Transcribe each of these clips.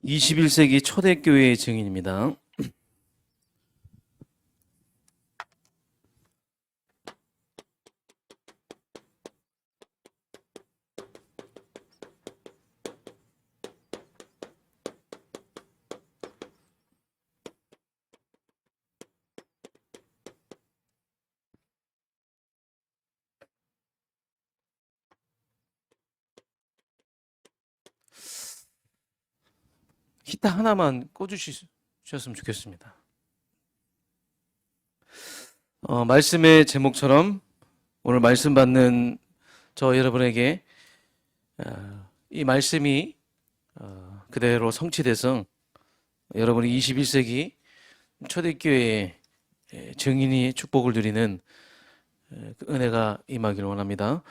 21세기 초대교회의 증인입니다. 기타 하나만 꽂으셨으면 좋겠습니다. 말씀의 제목처럼 오늘 말씀 받는 저 여러분에게 이 말씀이 그대로 성취돼서 여러분이 21세기 초대교회의 증인이 축복을 누리는 그 은혜가 임하기를 원합니다.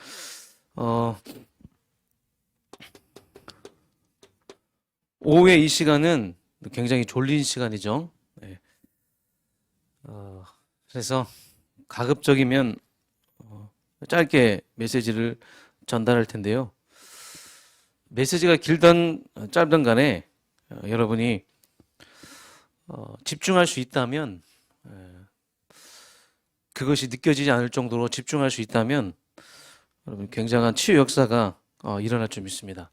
오후에 이 시간은 굉장히 졸린 시간이죠. 네. 그래서 가급적이면 짧게 메시지를 전달할 텐데요. 메시지가 길든 짧든 간에 여러분이 집중할 수 있다면, 그것이 느껴지지 않을 정도로 집중할 수 있다면 여러분 굉장한 치유 역사가 일어날 줄 믿습니다.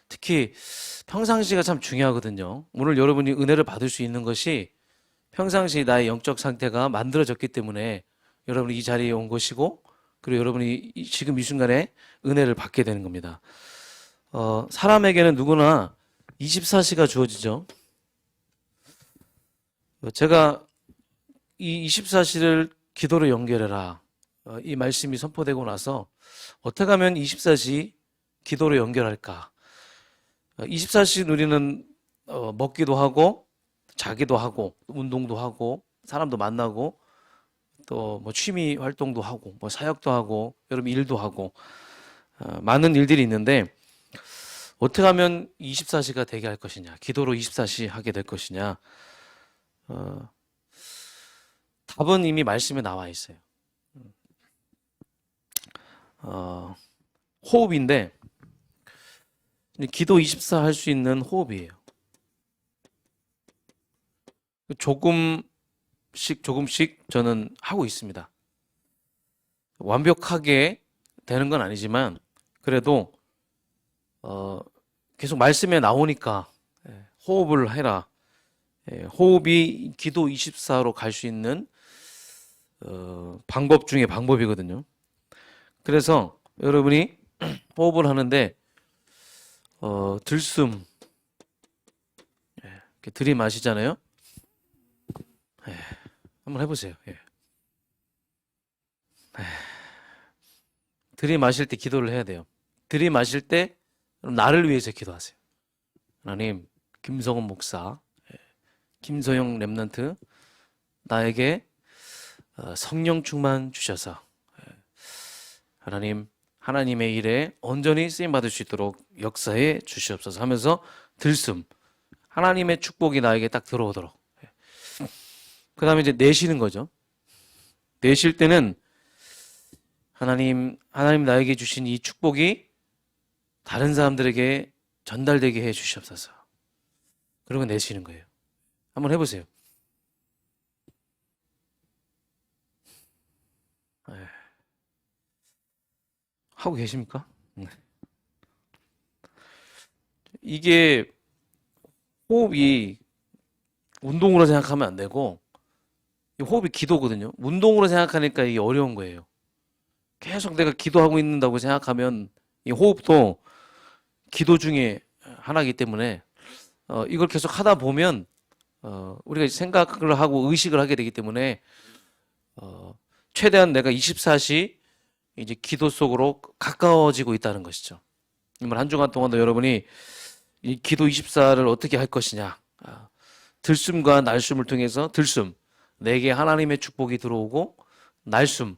특히 평상시가 참 중요하거든요. 오늘 여러분이 은혜를 받을 수 있는 것이 평상시 나의 영적 상태가 만들어졌기 때문에 여러분이 이 자리에 온 것이고, 그리고 여러분이 지금 이 순간에 은혜를 받게 되는 겁니다. 사람에게는 누구나 24시가 주어지죠. 제가 이 24시를 기도로 연결해라, 이 말씀이 선포되고 나서 어떻게 하면 24시 기도로 연결할까? 24시 우리는 먹기도 하고 자기도 하고 운동도 하고 사람도 만나고 또 뭐 취미 활동도 하고 뭐 사역도 하고 여러분 일도 하고 많은 일들이 있는데, 어떻게 하면 24시가 되게 할 것이냐, 기도로 24시 하게 될 것이냐, 답은 이미 말씀에 나와 있어요. 호흡인데 기도 24 할 수 있는 호흡이에요. 조금씩 저는 하고 있습니다. 완벽하게 되는 건 아니지만 그래도 계속 말씀에 나오니까 호흡을 해라. 호흡이 기도 24로 갈 수 있는 방법 중에 방법이거든요. 그래서 여러분이 호흡을 하는데 들숨 이렇게 들이마시잖아요. 한번 해보세요. 들이마실 때 기도를 해야 돼요. 들이마실 때 나를 위해서 기도하세요. 하나님, 김성훈 목사, 김서영 랩런트, 나에게 성령 충만 주셔서 하나님, 하나님의 일에 온전히 쓰임받을 수 있도록 역사해 주시옵소서 하면서 들숨, 하나님의 축복이 나에게 딱 들어오도록. 그 다음에 이제 내쉬는 거죠. 내쉴 때는 하나님 나에게 주신 이 축복이 다른 사람들에게 전달되게 해 주시옵소서. 그러고 내쉬는 거예요. 한번 해보세요. 하고 계십니까? 이게 호흡이 운동으로 생각하면 안 되고, 호흡이 기도거든요. 운동으로 생각하니까 이게 어려운 거예요. 계속 내가 기도하고 있는다고 생각하면 이 호흡도 기도 중에 하나이기 때문에 이걸 계속 하다 보면 우리가 생각을 하고 의식을 하게 되기 때문에 최대한 내가 24시 이제 기도 속으로 가까워지고 있다는 것이죠. 이번 한 주간 동안도 여러분이 이 기도 24를 어떻게 할 것이냐, 들숨과 날숨을 통해서 들숨, 내게 하나님의 축복이 들어오고, 날숨,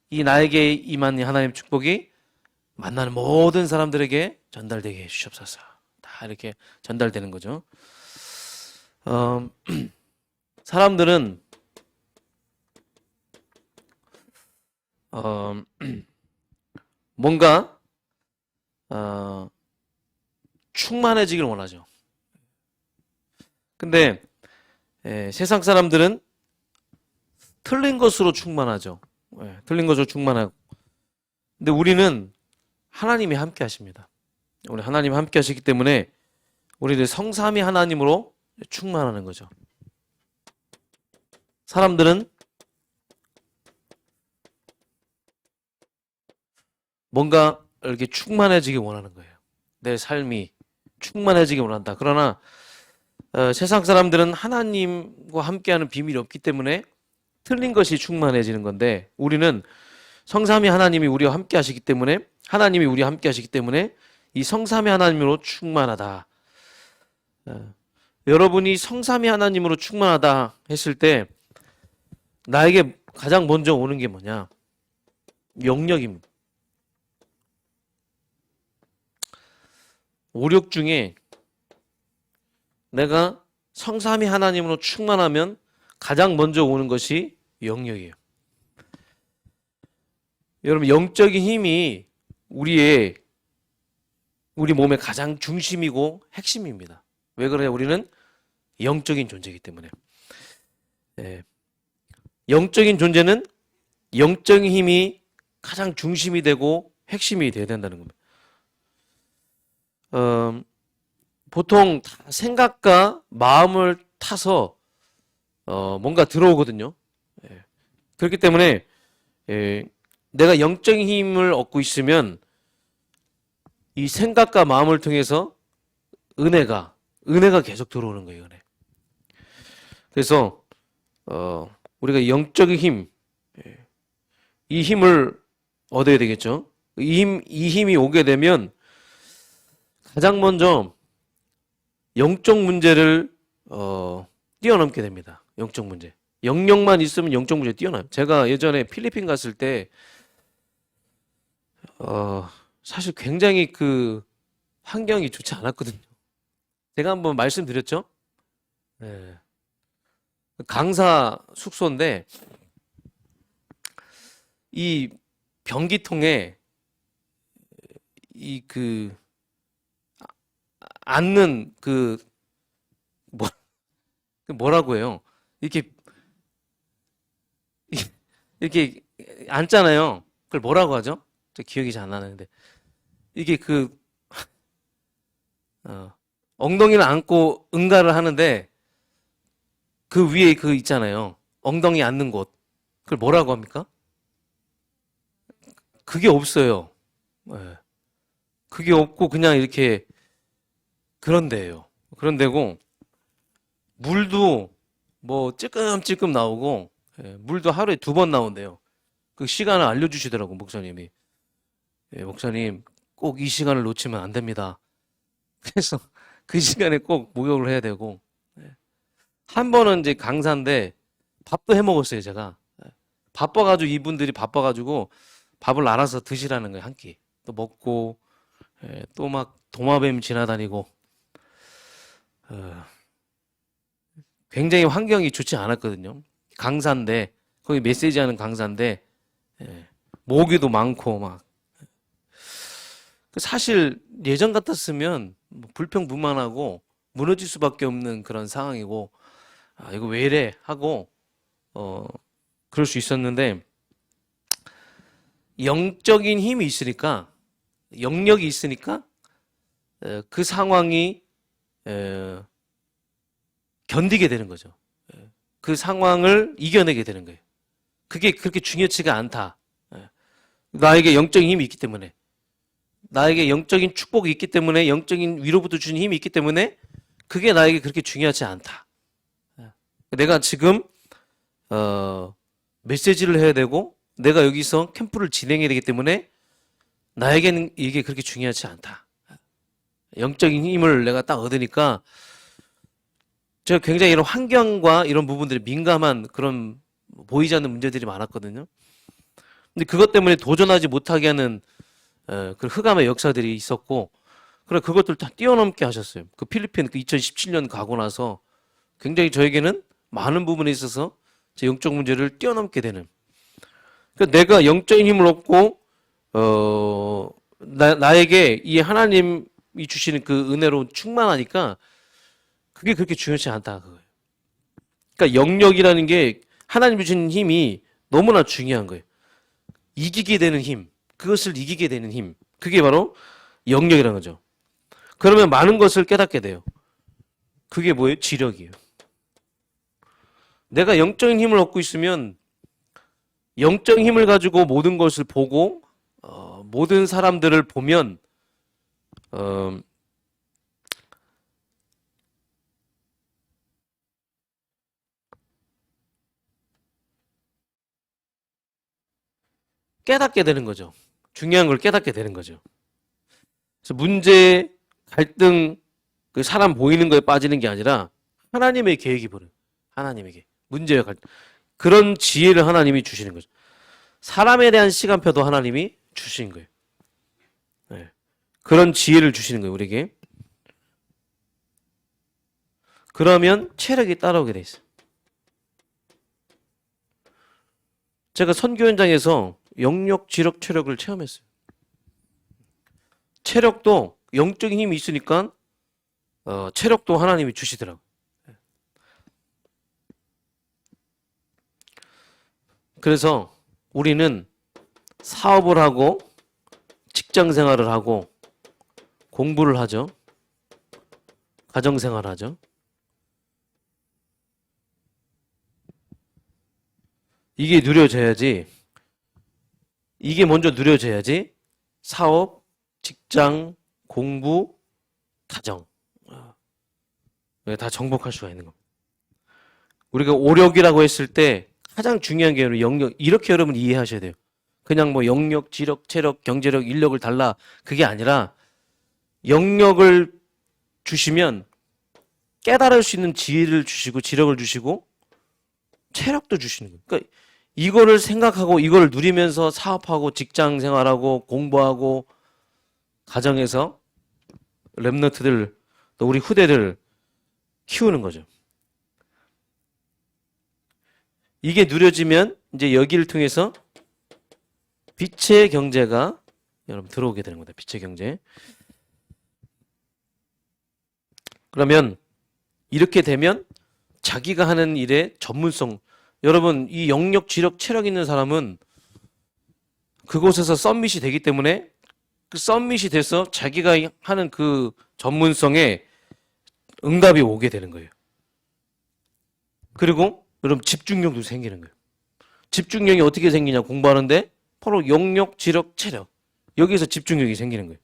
이 나에게 임한 하나님의 축복이 만나는 모든 사람들에게 전달되게 해주시옵소서. 다 이렇게 전달되는 거죠. 사람들은 뭔가 충만해지길 원하죠. 근데 세상 사람들은 틀린 것으로 충만하죠. 틀린 것으로 충만하고. 근데 우리는 하나님이 함께 하십니다. 우리 하나님이 함께 하시기 때문에 우리는 성삼위 하나님으로 충만하는 거죠. 사람들은 뭔가 이렇게 충만해지기 원하는 거예요. 내 삶이 충만해지기 원한다. 그러나 세상 사람들은 하나님과 함께하는 비밀이 없기 때문에 틀린 것이 충만해지는 건데 우리는 성삼위 하나님이 우리와 함께 하시기 때문에 하나님이 우리와 함께 하시기 때문에 이 성삼위 하나님으로 충만하다. 여러분이 성삼위 하나님으로 충만하다 했을 때 나에게 가장 먼저 오는 게 뭐냐? 영역입니다. 5, 6 중에 내가 성삼위 하나님으로 충만하면 가장 먼저 오는 것이 영역이에요. 여러분, 영적인 힘이 우리 몸의 가장 중심이고 핵심입니다. 왜 그래요? 우리는 영적인 존재이기 때문에. 영적인 존재는 영적인 힘이 가장 중심이 되고 핵심이 되어야 된다는 겁니다. 보통 생각과 마음을 타서 뭔가 들어오거든요. 그렇기 때문에 내가 영적인 힘을 얻고 있으면 이 생각과 마음을 통해서 은혜가 계속 들어오는 거예요. 은혜. 그래서 우리가 영적인 힘, 이 힘을 얻어야 되겠죠. 이 힘이 오게 되면 가장 먼저 영적 문제를 뛰어넘게 됩니다. 영적 문제. 영역만 있으면 영적 문제 뛰어나요. 제가 예전에 필리핀 갔을 때 사실 굉장히 그 환경이 좋지 않았거든요. 제가 한번 말씀드렸죠. 네. 강사 숙소인데 이 변기통에 이 그 앉는 뭐라고 해요? 이렇게 앉잖아요. 그걸 뭐라고 하죠? 저 기억이 잘 안 나는데 이게 엉덩이를 안고 응가를 하는데 그 위에 있잖아요. 엉덩이 앉는 곳. 그걸 뭐라고 합니까? 그게 없어요. 네. 그게 없고 그냥 이렇게 그런 데예요. 그런 데고 물도 뭐 찔끔찔끔 나오고 물도 하루에 2번 나온대요. 그 시간을 알려주시더라고 목사님이. 목사님 꼭 이 시간을 놓치면 안 됩니다. 그래서 그 시간에 꼭 목욕을 해야 되고 한 번은 이제 강사인데 밥도 해 먹었어요 제가. 바빠가지고 이분들이 바빠가지고 밥을 알아서 드시라는 거예요 한 끼. 또 먹고 또 막 도마뱀 지나다니고 굉장히 환경이 좋지 않았거든요. 강사인데 거기 메시지하는 강사인데 모기도 많고 막 사실 예전 같았으면 불평불만하고 무너질 수밖에 없는 그런 상황이고 이거 왜 이래 하고 그럴 수 있었는데 영적인 힘이 있으니까 영역이 있으니까 그 상황이 견디게 되는 거죠. 그 상황을 이겨내게 되는 거예요. 그게 그렇게 중요치가 않다. 나에게 영적인 힘이 있기 때문에 나에게 영적인 축복이 있기 때문에 영적인 위로부터 주는 힘이 있기 때문에 그게 나에게 그렇게 중요하지 않다. 내가 지금 메시지를 해야 되고 내가 여기서 캠프를 진행해야 되기 때문에 나에게는 이게 그렇게 중요하지 않다. 영적인 힘을 내가 딱 얻으니까 제가 굉장히 이런 환경과 이런 부분들이 민감한 그런 보이지 않는 문제들이 많았거든요. 근데 그것 때문에 도전하지 못하게 하는 그 흑암의 역사들이 있었고, 그래 그것들 다 뛰어넘게 하셨어요. 그 필리핀 2017년 가고 나서 굉장히 저에게는 많은 부분에 있어서 제 영적 문제를 뛰어넘게 되는. 그러니까 내가 영적인 힘을 얻고 나에게 이 하나님이 주시는 그 은혜로 충만하니까 그게 그렇게 중요치 않다 그거예요. 그러니까 영역이라는 게 하나님 주신 힘이 너무나 중요한 거예요. 이기게 되는 힘, 그것을 이기게 되는 힘, 그게 바로 영역이라는 거죠. 그러면 많은 것을 깨닫게 돼요. 그게 뭐예요? 지력이에요. 내가 영적인 힘을 얻고 있으면 영적인 힘을 가지고 모든 것을 보고 모든 사람들을 보면 깨닫게 되는 거죠. 중요한 걸 깨닫게 되는 거죠. 그래서 문제, 갈등, 그 사람 보이는 거에 빠지는 게 아니라 하나님의 계획이 보는 하나님에게 문제와 갈등 그런 지혜를 하나님이 주시는 거죠. 사람에 대한 시간표도 하나님이 주신 거예요. 네. 그런 지혜를 주시는 거예요, 우리에게. 그러면 체력이 따라오게 돼 있어요. 제가 선교 현장에서 영역, 지력, 체력을 체험했어요. 체력도 영적인 힘이 있으니까 체력도 하나님이 주시더라고요. 그래서 우리는 사업을 하고 직장 생활을 하고 공부를 하죠. 가정 생활을 하죠. 이게 누려져야지. 이게 먼저 누려져야지 사업, 직장, 공부, 가정 다 정복할 수가 있는 겁니다. 우리가 오력이라고 했을 때 가장 중요한 게 영역, 이렇게 여러분 이해하셔야 돼요. 그냥 뭐 영역, 지력, 체력, 경제력, 인력을 달라 그게 아니라 영역을 주시면 깨달을 수 있는 지혜를 주시고 지력을 주시고 체력도 주시는 거예요. 그러니까 이거를 생각하고 이거를 누리면서 사업하고 직장 생활하고 공부하고 가정에서 랩너트들 또 우리 후대들 키우는 거죠. 이게 누려지면 이제 여기를 통해서 빛의 경제가 여러분 들어오게 되는 겁니다. 빛의 경제. 그러면 이렇게 되면 자기가 하는 일의 전문성 여러분 이 영역, 지력, 체력 있는 사람은 그곳에서 썸밋이 되기 때문에 그 썸밋이 돼서 자기가 하는 그 전문성에 응답이 오게 되는 거예요. 그리고 여러분 집중력도 생기는 거예요. 집중력이 어떻게 생기냐 공부하는데 바로 영역, 지력, 체력 여기에서 집중력이 생기는 거예요.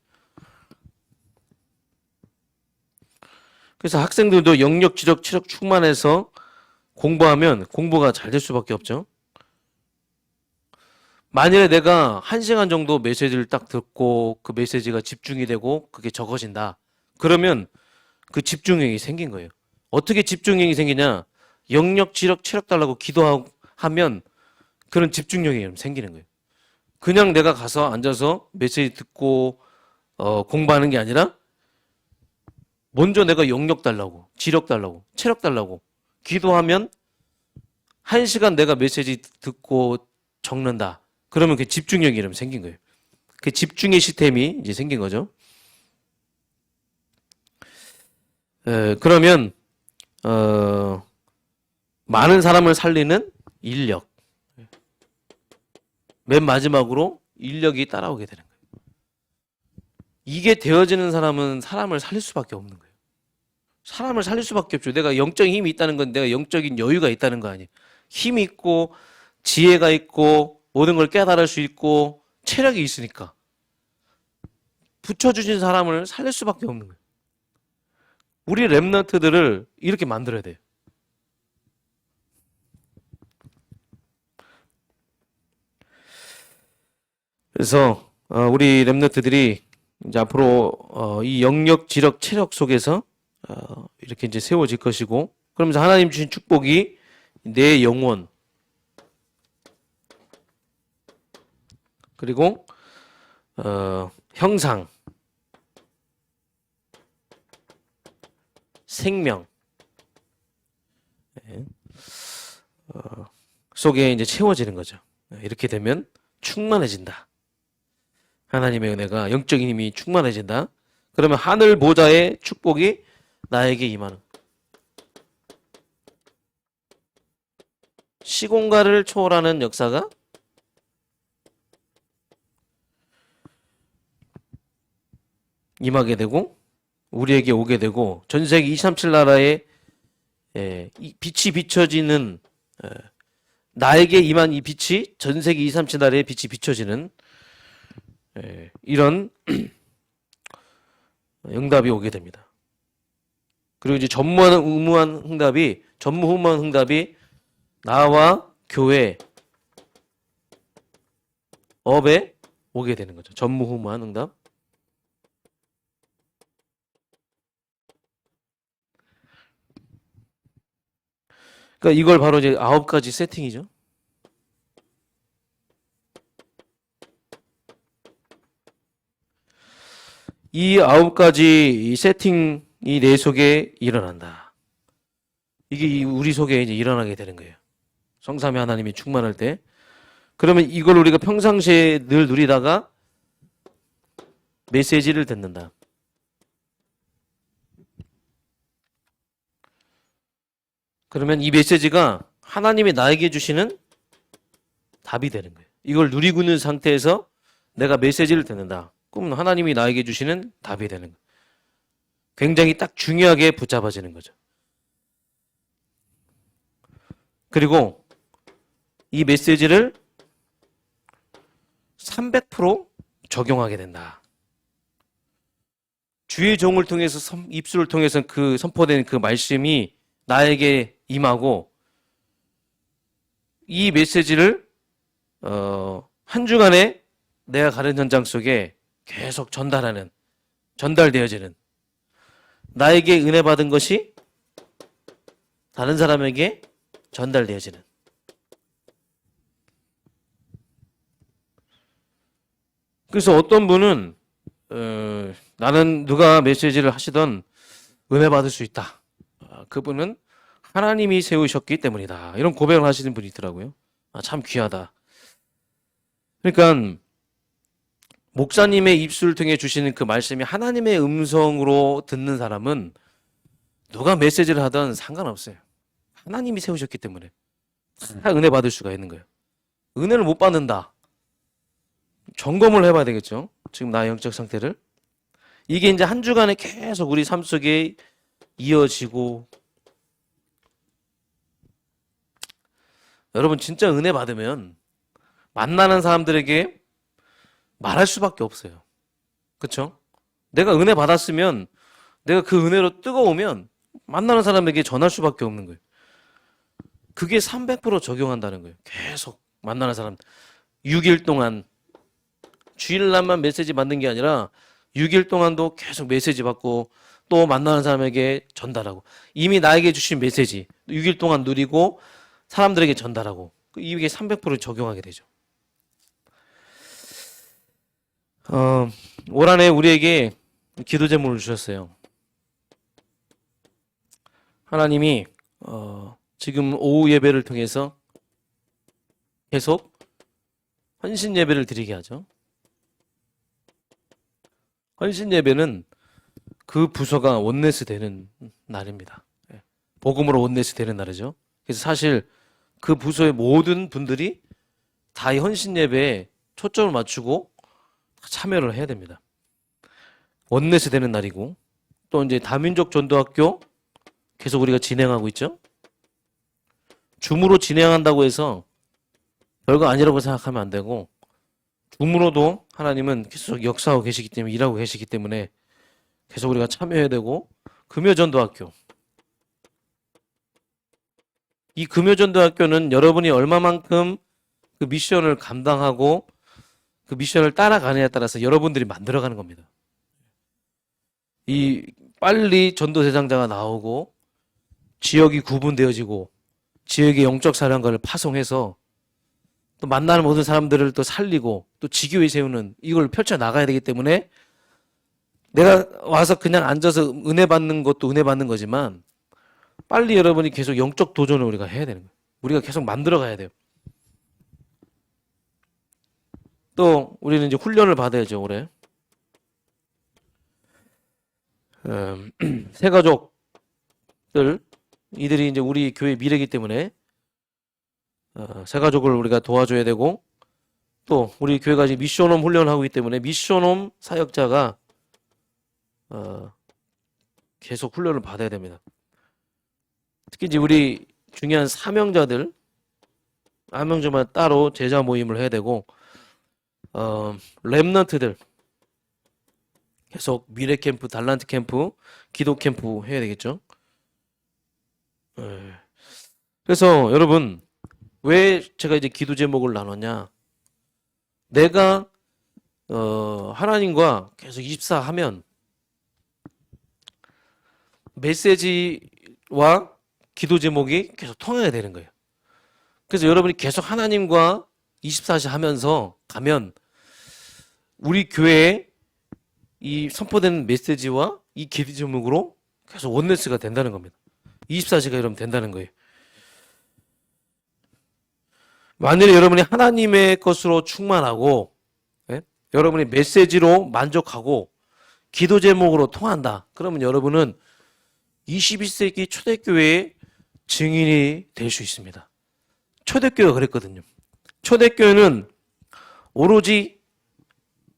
그래서 학생들도 영역, 지력, 체력 충만해서 공부하면 공부가 잘 될 수밖에 없죠. 만일에 내가 1시간 정도 메시지를 딱 듣고 그 메시지가 집중이 되고 그게 적어진다. 그러면 그 집중력이 생긴 거예요. 어떻게 집중력이 생기냐? 영역, 지력, 체력 달라고 기도하면 그런 집중력이 생기는 거예요. 그냥 내가 가서 앉아서 메시지 듣고 공부하는 게 아니라 먼저 내가 영역 달라고, 지력 달라고, 체력 달라고 기도하면 1시간 내가 메시지 듣고 적는다. 그러면 그 집중력이 이러면 생긴 거예요. 그 집중의 시스템이 이제 생긴 거죠. 그러면 많은 사람을 살리는 인력. 맨 마지막으로 인력이 따라오게 되는 거예요. 이게 되어지는 사람은 사람을 살릴 수밖에 없는 거예요. 사람을 살릴 수밖에 없죠. 내가 영적인 힘이 있다는 건 내가 영적인 여유가 있다는 거 아니에요. 힘이 있고 지혜가 있고 모든 걸 깨달을 수 있고 체력이 있으니까 붙여주신 사람을 살릴 수밖에 없는 거예요. 우리 랩런트들을 이렇게 만들어야 돼요. 그래서 우리 랩런트들이 이제 앞으로 이 영역, 지력, 체력 속에서 이렇게 이제 세워질 것이고, 그러면서 하나님 주신 축복이 내 영혼 그리고 형상, 생명 속에 이제 채워지는 거죠. 이렇게 되면 충만해진다. 하나님의 은혜가 영적인 힘이 충만해진다. 그러면 하늘 보좌의 축복이 나에게 임하는. 시공간을 초월하는 역사가 임하게 되고 우리에게 오게 되고 전 세계 237 나라에 빛이 비춰지는 나에게 임한 이 빛이 전 세계 237 나라에 빛이 비춰지는 이런 응답이 오게 됩니다. 그리고 이제 전무후무한 응답이 나와 교회 업에 오게 되는 거죠. 전무후무한 응답. 그러니까 이걸 바로 이제 9가지 세팅이죠. 이 9가지 세팅이 내 속에 일어난다. 이게 우리 속에 이제 일어나게 되는 거예요. 성삼위 하나님이 충만할 때. 그러면 이걸 우리가 평상시에 늘 누리다가 메시지를 듣는다. 그러면 이 메시지가 하나님이 나에게 주시는 답이 되는 거예요. 이걸 누리고 있는 상태에서 내가 메시지를 듣는다. 그럼 하나님이 나에게 주시는 답이 되는 거예요. 굉장히 딱 중요하게 붙잡아지는 거죠. 그리고 이 메시지를 300% 적용하게 된다. 주의 종을 통해서 입술을 통해서 그 선포된 그 말씀이 나에게 임하고 이 메시지를 한 주간에 내가 가는 현장 속에 계속 전달되어지는 나에게 은혜 받은 것이 다른 사람에게 전달되어지는 그래서 어떤 분은 나는 누가 메시지를 하시던 은혜 받을 수 있다. 그분은 하나님이 세우셨기 때문이다. 이런 고백을 하시는 분이 있더라고요. 참 귀하다. 그러니까 목사님의 입술을 통해 주시는 그 말씀이 하나님의 음성으로 듣는 사람은 누가 메시지를 하든 상관없어요. 하나님이 세우셨기 때문에 다 은혜 받을 수가 있는 거예요. 은혜를 못 받는다. 점검을 해봐야 되겠죠. 지금 나의 영적 상태를. 이게 이제 한 주간에 계속 우리 삶 속에 이어지고 여러분 진짜 은혜 받으면 만나는 사람들에게 말할 수밖에 없어요. 그렇죠? 내가 은혜 받았으면 내가 그 은혜로 뜨거우면 만나는 사람에게 전할 수밖에 없는 거예요. 그게 300% 적용한다는 거예요. 계속 만나는 사람 6일 동안 주일날만 메시지 받는 게 아니라 6일 동안도 계속 메시지 받고 또 만나는 사람에게 전달하고 이미 나에게 주신 메시지 6일 동안 누리고 사람들에게 전달하고 이게 300% 적용하게 되죠. 올 한해 우리에게 기도 제목을 주셨어요. 하나님이 지금 오후 예배를 통해서 계속 헌신 예배를 드리게 하죠. 헌신 예배는 그 부서가 원네스 되는 날입니다. 복음으로 원네스 되는 날이죠. 그래서 사실 그 부서의 모든 분들이 다 이 헌신 예배에 초점을 맞추고 참여를 해야 됩니다. 원네스 되는 날이고 또 이제 다민족 전도학교 계속 우리가 진행하고 있죠. 줌으로 진행한다고 해서 별거 아니라고 생각하면 안 되고 줌으로도 하나님은 계속 역사하고 계시기 때문에 일하고 계시기 때문에 계속 우리가 참여해야 되고 금요전도학교 이 금요전도학교는 여러분이 얼마만큼 그 미션을 감당하고 그 미션을 따라가느냐에 따라서 여러분들이 만들어가는 겁니다. 이 빨리 전도 대상자가 나오고 지역이 구분되어지고 지역의 영적 사령관을 파송해서 또 만나는 모든 사람들을 또 살리고 또 지교회 세우는 이걸 펼쳐 나가야 되기 때문에 내가 와서 그냥 앉아서 은혜 받는 것도 은혜 받는 거지만 빨리 여러분이 계속 영적 도전을 우리가 해야 되는 거예요. 우리가 계속 만들어 가야 돼요. 또 우리는 이제 훈련을 받아야죠, 올해. 새 가족들, 이들이 이제 우리 교회 미래이기 때문에 새 가족을 우리가 도와줘야 되고, 또 우리 교회가 지금 미션홈 훈련하고 있기 때문에 미션홈 사역자가 계속 훈련을 받아야 됩니다. 특히 이제 우리 중요한 사명자들 따로 제자 모임을 해야 되고, 렘넌트들 계속 미래 캠프, 달란트 캠프, 기도 캠프 해야 되겠죠. 그래서 여러분, 왜 제가 이제 기도 제목을 나눴냐? 내가 하나님과 계속 24 하면 메시지와 기도 제목이 계속 통해야 되는 거예요. 그래서 여러분이 계속 하나님과 24시 하면서 가면 우리 교회에 이 선포되는 메시지와 이 기도 제목으로 계속 원네스가 된다는 겁니다. 24시가 여러분 된다는 거예요. 만일에 여러분이 하나님의 것으로 충만하고, 예? 여러분이 메시지로 만족하고 기도 제목으로 통한다. 그러면 여러분은 21세기 초대교회의 증인이 될 수 있습니다. 초대교회가 그랬거든요. 초대교회는 오로지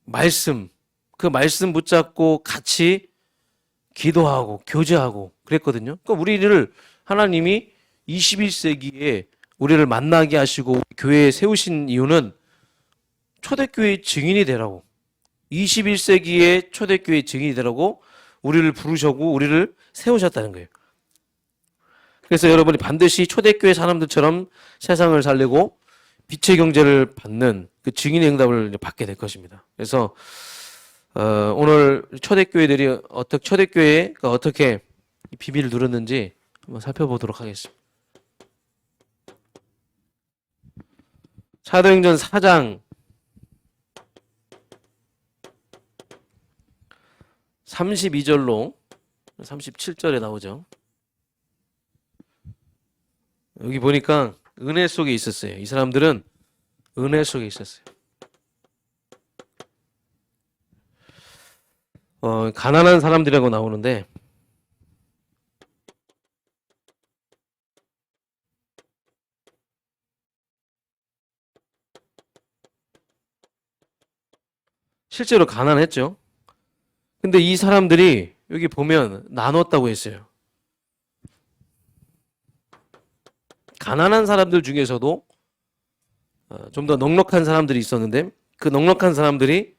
말씀, 그 말씀 붙잡고 같이 기도하고 교제하고 그랬거든요. 그러니까 우리를 하나님이 21세기에 우리를 만나게 하시고 교회에 세우신 이유는 초대교회의 증인이 되라고, 21세기의 초대교회의 증인이 되라고 우리를 부르셨고 우리를 세우셨다는 거예요. 그래서 여러분이 반드시 초대교회 사람들처럼 세상을 살리고 빛의 경제를 받는 그 증인의 응답을 받게 될 것입니다. 그래서 오늘 초대교회들이 초대교회가 어떻게 비밀을 누렸는지 한번 살펴보도록 하겠습니다. 사도행전 4장 32절로 37절에 나오죠. 여기 보니까 은혜 속에 있었어요. 이 사람들은 은혜 속에 있었어요. 가난한 사람들이라고 나오는데 실제로 가난했죠. 근데 이 사람들이 여기 보면 나눴다고 했어요. 가난한 사람들 중에서도 좀 더 넉넉한 사람들이 있었는데 그 넉넉한 사람들이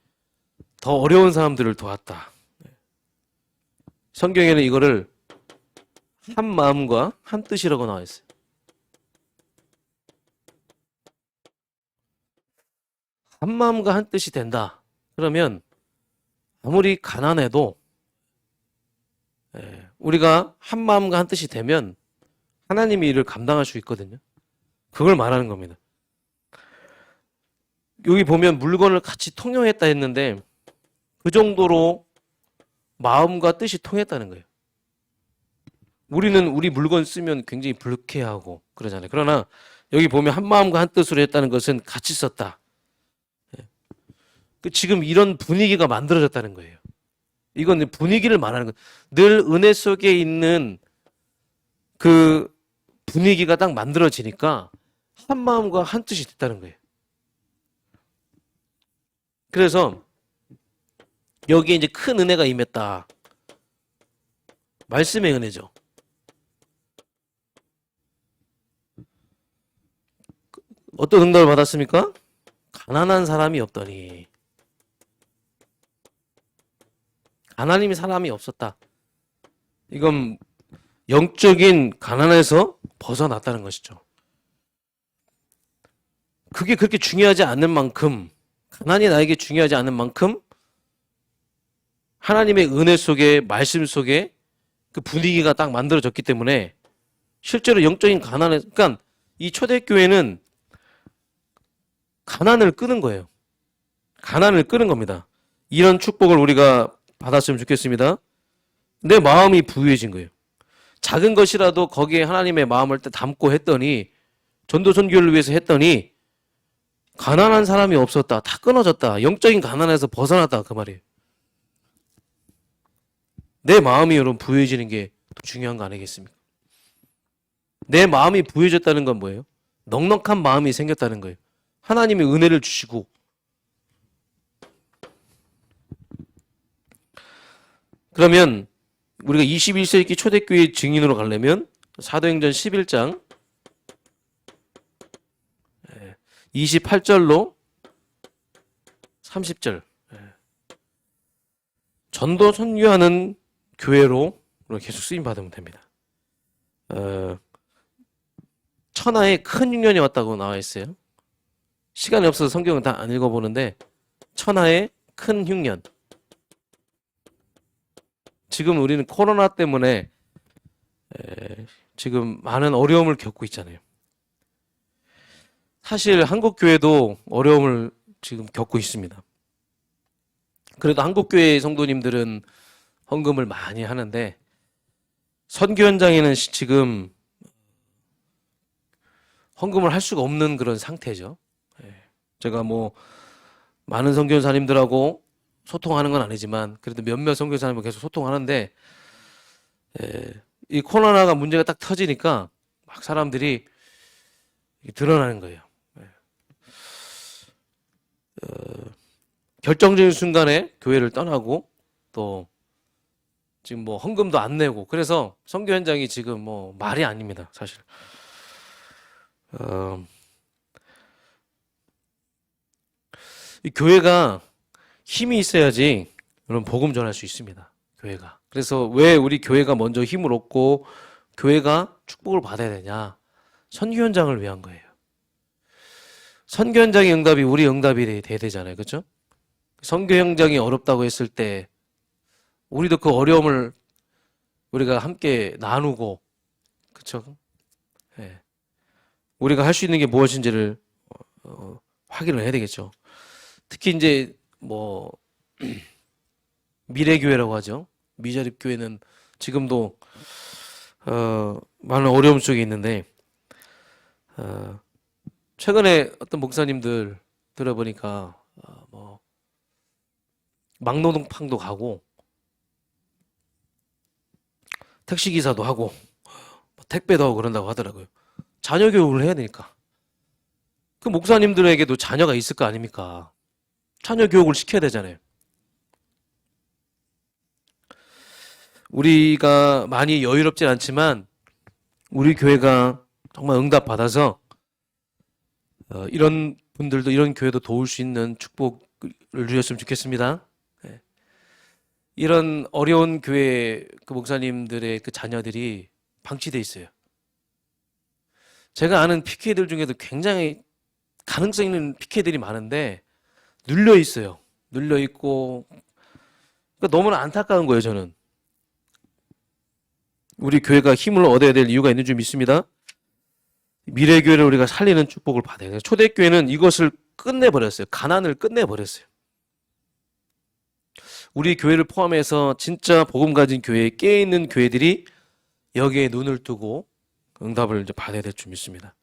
더 어려운 사람들을 도왔다. 성경에는 이거를 한 마음과 한 뜻이라고 나와 있어요. 한 마음과 한 뜻이 된다. 그러면 아무리 가난해도 우리가 한 마음과 한 뜻이 되면 하나님의 일을 감당할 수 있거든요. 그걸 말하는 겁니다. 여기 보면 물건을 같이 통용했다 했는데 그 정도로 마음과 뜻이 통했다는 거예요. 우리는 우리 물건 쓰면 굉장히 불쾌하고 그러잖아요. 그러나 여기 보면 한 마음과 한 뜻으로 했다는 것은 같이 썼다. 지금 이런 분위기가 만들어졌다는 거예요. 이건 분위기를 말하는 거예요. 늘 은혜 속에 있는 그 분위기가 딱 만들어지니까 한 마음과 한 뜻이 됐다는 거예요. 그래서 여기에 이제 큰 은혜가 임했다. 말씀의 은혜죠. 어떤 응답을 받았습니까? 가난한 사람이 없더니. 하나님이 사람이 없었다. 이건 영적인 가난에서 벗어났다는 것이죠. 그게 그렇게 중요하지 않는 만큼, 가난이 나에게 중요하지 않은 만큼 하나님의 은혜 속에, 말씀 속에 그 분위기가 딱 만들어졌기 때문에 실제로 영적인 가난에, 그러니까 이 초대교회는 가난을 끄는 거예요. 가난을 끄는 겁니다. 이런 축복을 우리가 받았으면 좋겠습니다. 내 마음이 부유해진 거예요. 작은 것이라도 거기에 하나님의 마음을 담고 했더니, 전도 선교를 위해서 했더니 가난한 사람이 없었다. 다 끊어졌다. 영적인 가난에서 벗어났다. 그 말이에요. 내 마음이 여러분 부유해지는 게 더 중요한 거 아니겠습니까? 내 마음이 부유해졌다는 건 뭐예요? 넉넉한 마음이 생겼다는 거예요. 하나님이 은혜를 주시고. 그러면 우리가 21세기 초대교회 증인으로 가려면 사도행전 11장 28절로 30절 전도 선교하는 교회로 계속 쓰임 받으면 됩니다. 천하에 큰 흉년이 왔다고 나와 있어요. 시간이 없어서 성경은 다 안 읽어보는데 천하에 큰 흉년. 지금 우리는 코로나 때문에 지금 많은 어려움을 겪고 있잖아요. 사실 한국 교회도 어려움을 지금 겪고 있습니다. 그래도 한국 교회 성도님들은 헌금을 많이 하는데 선교 현장에는 지금 헌금을 할 수가 없는 그런 상태죠. 제가 뭐 많은 선교사님들하고 소통하는 건 아니지만 그래도 몇몇 선교사님과 계속 소통하는데 이 코로나가 문제가 딱 터지니까 막 사람들이 드러나는 거예요. 결정적인 순간에 교회를 떠나고 또 지금 뭐 헌금도 안 내고 그래서 선교 현장이 지금 뭐 말이 아닙니다, 사실. 이 교회가 힘이 있어야지 여러분 복음 전할 수 있습니다. 교회가. 그래서 왜 우리 교회가 먼저 힘을 얻고 교회가 축복을 받아야 되냐? 선교 현장을 위한 거예요. 선교 현장의 응답이 우리 응답이 돼야 되잖아요. 그렇죠? 선교 현장이 어렵다고 했을 때 우리도 그 어려움을 우리가 함께 나누고 그렇죠? 예. 우리가 할 수 있는 게 무엇인지를 확인을 해야 되겠죠. 특히 이제 뭐 미래교회라고 하죠. 미자립교회는 지금도 많은 어려움 속에 있는데 최근에 어떤 목사님들 들어보니까 뭐 막노동팡도 가고 택시기사도 하고 택배도 하고 그런다고 하더라고요. 자녀 교육을 해야 되니까. 그 목사님들에게도 자녀가 있을 거 아닙니까? 자녀 교육을 시켜야 되잖아요. 우리가 많이 여유롭진 않지만 우리 교회가 정말 응답 받아서 이런 분들도 이런 교회도 도울 수 있는 축복을 누렸으면 좋겠습니다. 이런 어려운 교회 그 목사님들의 그 자녀들이 방치돼 있어요. 제가 아는 PK들 중에도 굉장히 가능성 있는 PK들이 많은데 눌려 있어요. 눌려 있고 그러니까 너무나 안타까운 거예요, 저는. 우리 교회가 힘을 얻어야 될 이유가 있는 줄 믿습니다. 미래교회를 우리가 살리는 축복을 받아야 돼요. 초대교회는 이것을 끝내버렸어요. 가난을 끝내버렸어요. 우리 교회를 포함해서 진짜 복음 가진 교회에 깨어있는 교회들이 여기에 눈을 뜨고 응답을 이제 받아야 될 줄 믿습니다.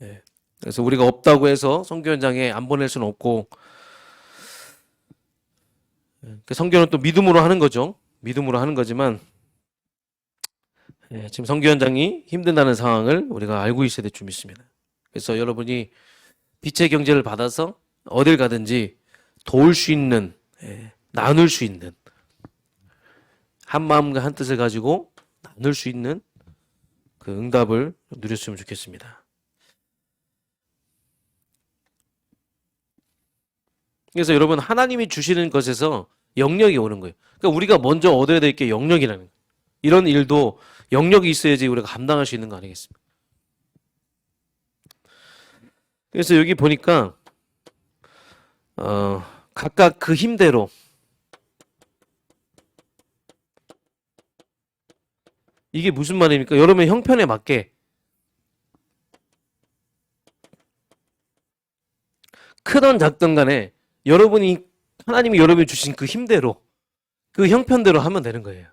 예. 그래서 우리가 없다고 해서 선교 현장에 안 보낼 수는 없고 선교는 또 믿음으로 하는 거죠. 믿음으로 하는 거지만 지금 선교 현장이 힘든다는 상황을 우리가 알고 있어야 될 줄 믿습니다. 그래서 여러분이 빛의 경제를 받아서 어딜 가든지 도울 수 있는 나눌 수 있는 한 마음과 한 뜻을 가지고 나눌 수 있는 그 응답을 누렸으면 좋겠습니다. 그래서 여러분 하나님이 주시는 것에서 영역이 오는 거예요. 그러니까 우리가 먼저 얻어야 될 게 영역이라는 거예요. 이런 일도 영역이 있어야지 우리가 감당할 수 있는 거 아니겠습니까? 그래서 여기 보니까 각각 그 힘대로 이게 무슨 말입니까? 여러분의 형편에 맞게 크던 작던 간에 여러분이 하나님이 여러분이 주신 그 힘대로 그 형편대로 하면 되는 거예요.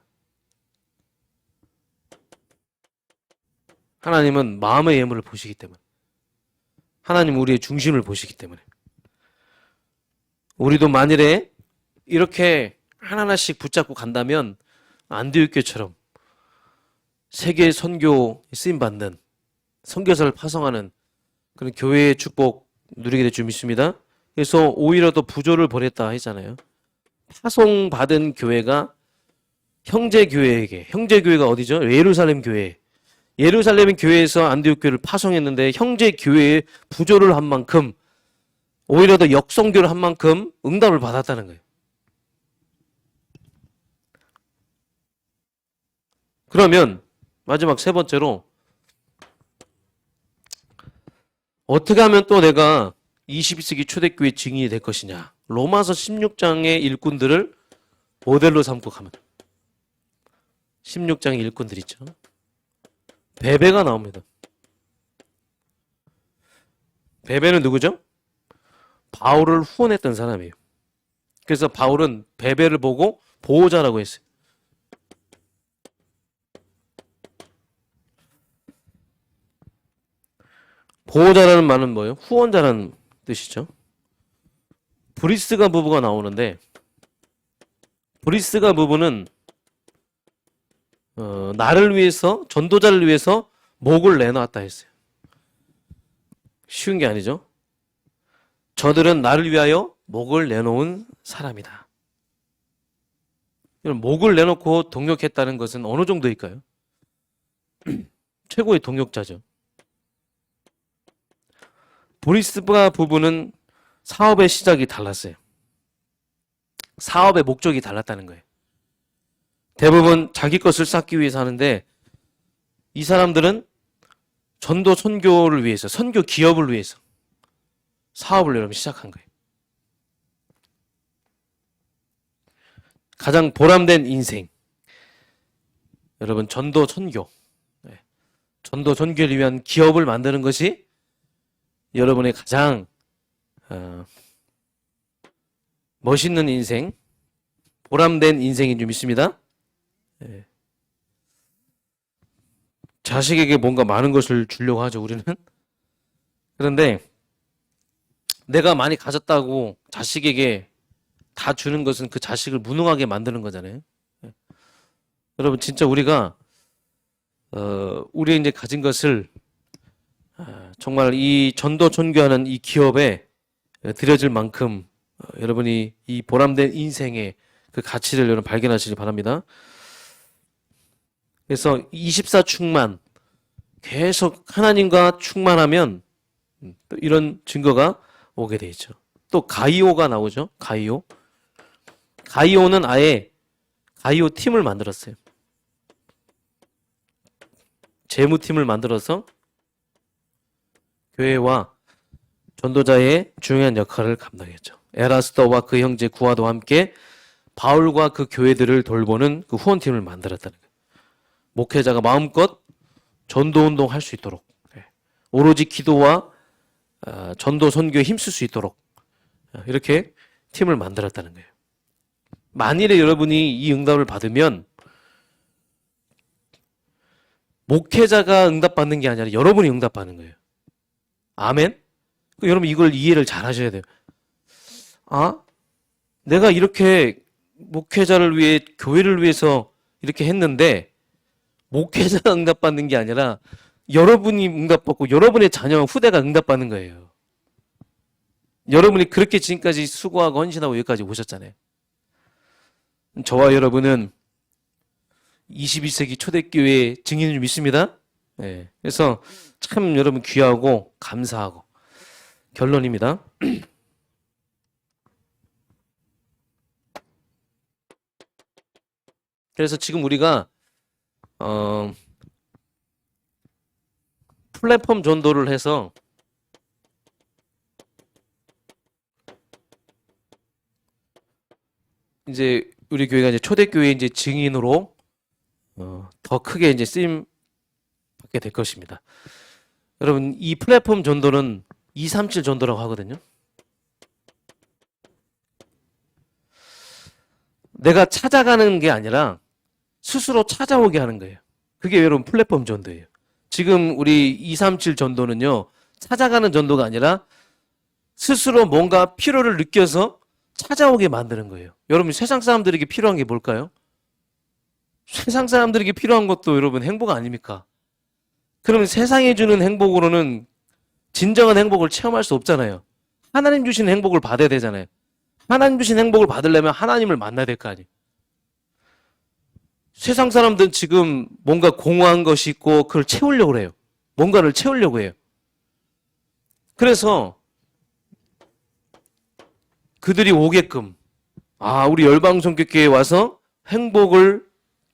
하나님은 마음의 예물을 보시기 때문에 하나님은 우리의 중심을 보시기 때문에 우리도 만일에 이렇게 하나하나씩 붙잡고 간다면 안디옥교처럼 세계 선교 쓰임받는 선교사를 파송하는 그런 교회의 축복 누리게 될 줄 믿습니다. 그래서 오히려 더 부조를 벌였다 했잖아요. 파송받은 교회가 형제교회에게, 형제교회가 어디죠? 예루살렘 교회. 예루살렘 교회에서 안디옥 교회를 파송했는데 형제교회에 부조를 한 만큼 오히려 더 역성교를 한 만큼 응답을 받았다는 거예요. 그러면 마지막 세 번째로 어떻게 하면 또 내가 21세기 초대교회 증인이 될 것이냐. 로마서 16장의 일꾼들을 모델로 삼고 가면 16장의 일꾼들 있죠. 베베가 나옵니다. 베베는 누구죠? 바울을 후원했던 사람이에요. 그래서 바울은 베베를 보고 보호자라고 했어요. 보호자라는 말은 뭐예요? 후원자라는 뜻이죠. 브리스가 부부가 나오는데 브리스가 부부는 나를 위해서 전도자를 위해서 목을 내놨다 했어요. 쉬운 게 아니죠. 저들은 나를 위하여 목을 내놓은 사람이다. 목을 내놓고 동역했다는 것은 어느 정도일까요? 최고의 동역자죠. 브리스가 부부는 사업의 시작이 달랐어요. 사업의 목적이 달랐다는 거예요. 대부분 자기 것을 쌓기 위해서 하는데 이 사람들은 전도 선교를 위해서, 선교 기업을 위해서 사업을 여러분 시작한 거예요. 가장 보람된 인생. 여러분 전도 선교. 전도 선교를 위한 기업을 만드는 것이 여러분의 가장 멋있는 인생, 보람된 인생인 줄 믿습니다. 자식에게 뭔가 많은 것을 주려고 하죠, 우리는. 그런데 내가 많이 가졌다고 자식에게 다 주는 것은 그 자식을 무능하게 만드는 거잖아요. 여러분 진짜 우리가 우리 이제 가진 것을 정말 이 전도 선교하는 이 기업에 드려질 만큼 여러분이 이 보람된 인생의 그 가치를 여러분 발견하시기 바랍니다. 그래서 24 충만, 계속 하나님과 충만하면 또 이런 증거가 오게 돼 있죠. 또 가이오가 나오죠. 가이오. 가이오는 아예 가이오 팀을 만들었어요. 재무팀을 만들어서 교회와 전도자의 중요한 역할을 감당했죠. 에라스더와 그 형제 구아도와 함께 바울과 그 교회들을 돌보는 그 후원팀을 만들었다는 거예요. 목회자가 마음껏 전도운동 할 수 있도록, 오로지 기도와 전도 선교에 힘쓸 수 있도록 이렇게 팀을 만들었다는 거예요. 만일에 여러분이 이 응답을 받으면 목회자가 응답받는 게 아니라 여러분이 응답받는 거예요. 아멘? 여러분 이걸 이해를 잘 하셔야 돼요. 아, 내가 이렇게 목회자를 위해, 교회를 위해서 이렇게 했는데 목회자가 응답받는 게 아니라 여러분이 응답받고 여러분의 자녀와 후대가 응답받는 거예요. 여러분이 그렇게 지금까지 수고하고 헌신하고 여기까지 오셨잖아요. 저와 여러분은 21세기 초대교회의 증인을 믿습니다. 네. 그래서 참 여러분 귀하고 감사하고 결론입니다. 그래서 지금 우리가 플랫폼 전도를 해서 이제 우리 교회가 이제 초대교회 이제 증인으로 더 크게 이제 쓰임 받게 될 것입니다. 여러분 이 플랫폼 전도는 237 전도라고 하거든요. 내가 찾아가는 게 아니라 스스로 찾아오게 하는 거예요. 그게 여러분 플랫폼 전도예요. 지금 우리 237 전도는요, 찾아가는 전도가 아니라 스스로 뭔가 필요를 느껴서 찾아오게 만드는 거예요. 여러분 세상 사람들에게 필요한 게 뭘까요? 세상 사람들에게 필요한 것도 여러분 행복 아닙니까? 그러면 세상이 주는 행복으로는 진정한 행복을 체험할 수 없잖아요. 하나님 주신 행복을 받아야 되잖아요. 하나님 주신 행복을 받으려면 하나님을 만나야 될 거 아니에요. 세상 사람들은 지금 뭔가 공허한 것이 있고 그걸 채우려고 해요. 뭔가를 채우려고 해요. 그래서 그들이 오게끔 우리 열방성교회에 와서 행복을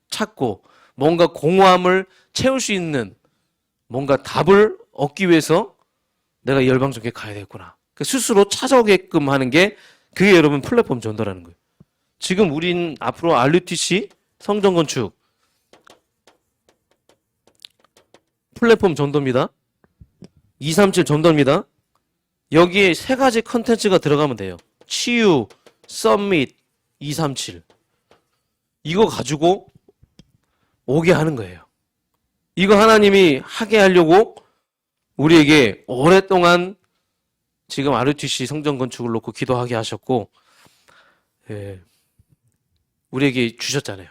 찾고 뭔가 공허함을 채울 수 있는 뭔가 답을 얻기 위해서 내가 열방성교회 가야 되겠구나. 스스로 찾아오게끔 하는 게 그게 여러분 플랫폼 전도라는 거예요. 지금 우린 앞으로 RUTC 성전 건축 플랫폼 전도입니다. 237 전도입니다. 여기에 세 가지 컨텐츠가 들어가면 돼요. 치유, 썸밋, 237. 이거 가지고 오게 하는 거예요. 이거 하나님이 하게 하려고 우리에게 오랫동안 지금 RUTC 성전 건축을 놓고 기도하게 하셨고, 우리에게 주셨잖아요.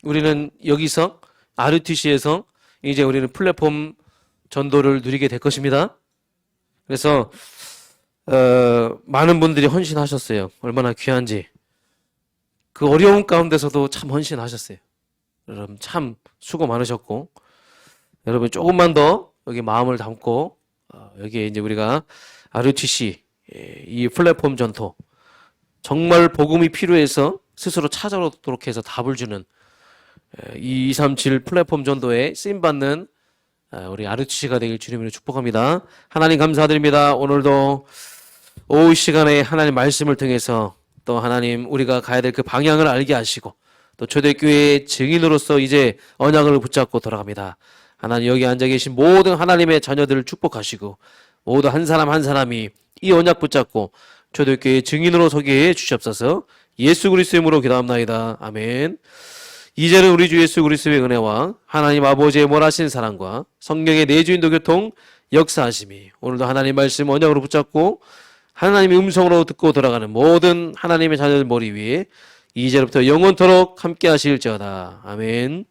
우리는 여기서 RUTC에서 이제 우리는 플랫폼 전도를 누리게 될 것입니다. 그래서 많은 분들이 헌신하셨어요. 얼마나 귀한지. 그 어려운 가운데서도 참 헌신하셨어요. 여러분 참 수고 많으셨고, 여러분 조금만 더 여기 마음을 담고 여기에 이제 우리가 RUTC 이 플랫폼 전도 정말 복음이 필요해서 스스로 찾아오도록 해서 답을 주는 이 237 플랫폼 전도에 쓰임받는 우리 RUTC가 되길 주님으로 축복합니다. 하나님 감사드립니다. 오늘도 오후 시간에 하나님 말씀을 통해서 또 하나님 우리가 가야 될 그 방향을 알게 하시고 또 초대교회의 증인으로서 이제 언약을 붙잡고 돌아갑니다. 하나님 여기 앉아 계신 모든 하나님의 자녀들을 축복하시고 모두 한 사람 한 사람이 이 언약 붙잡고 초대교회의 증인으로 서게 해 주시옵소서. 예수 그리스도의 이름으로 기도합나이다. 아멘. 이제는 우리 주 예수 그리스도의 은혜와 하나님 아버지의 몰하신 사랑과 성령의 내주인도 교통 역사하심이 오늘도 하나님 말씀 언약으로 붙잡고 하나님의 음성으로 듣고 돌아가는 모든 하나님의 자녀들 머리 위에 이제부터 영원토록 함께 하실지어다. 아멘.